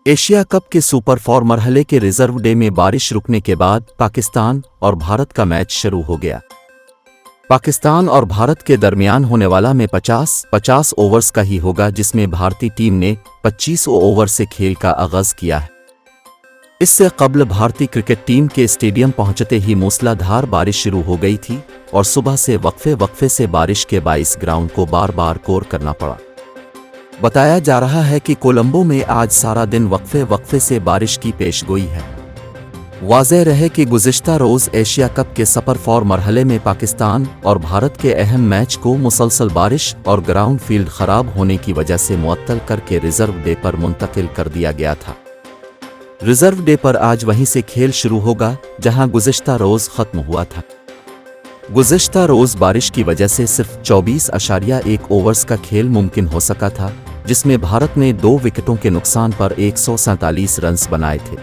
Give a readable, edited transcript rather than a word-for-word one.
Asia cup के super 4 मरहले के रिजर्व डे में बारिश रुकने के बाद पाकिस्तान और भारत का मैच शुरू हो गया। पाकिस्तान और भारत के दरमियान होने वाला में 50 ओवर्स का ही होगा, जिसमें भारतीय टीम ने 25 ओवर से खेल का आगाज किया है। इससे कबल भारतीय क्रिकेट टीम के स्टेडियम पहुंचते ही मूसलाधार बारिश शुरू हो गई थी और सुबह से वक्फे से बारिश के बाइस ग्राउंड को बार बार कोर करना पड़ा। बताया जा रहा है कि कोलंबो में आज सारा दिन वक्फे से बारिश की पेशगोई है। वाज़ेह रहे कि गुज़िश्ता रोज़ एशिया कप के सुपर 4 मरहले में पाकिस्तान और भारत के अहम मैच को मुसलसल बारिश और ग्राउंड फील्ड ख़राब होने की वजह से मुअत्तल करके रिजर्व डे पर मुंतकिल कर दिया गया था। रिजर्व डे पर आज वहीं से खेल शुरू होगा जहां गुज़िश्ता रोज़ ख़त्म हुआ था। गुज़िश्ता रोज़ बारिश की वजह से सिर्फ 24.1 ओवर्स का खेल मुमकिन हो सका था, जिसमें भारत ने 2 विकेटों के नुकसान पर 147 रन्स बनाए थे।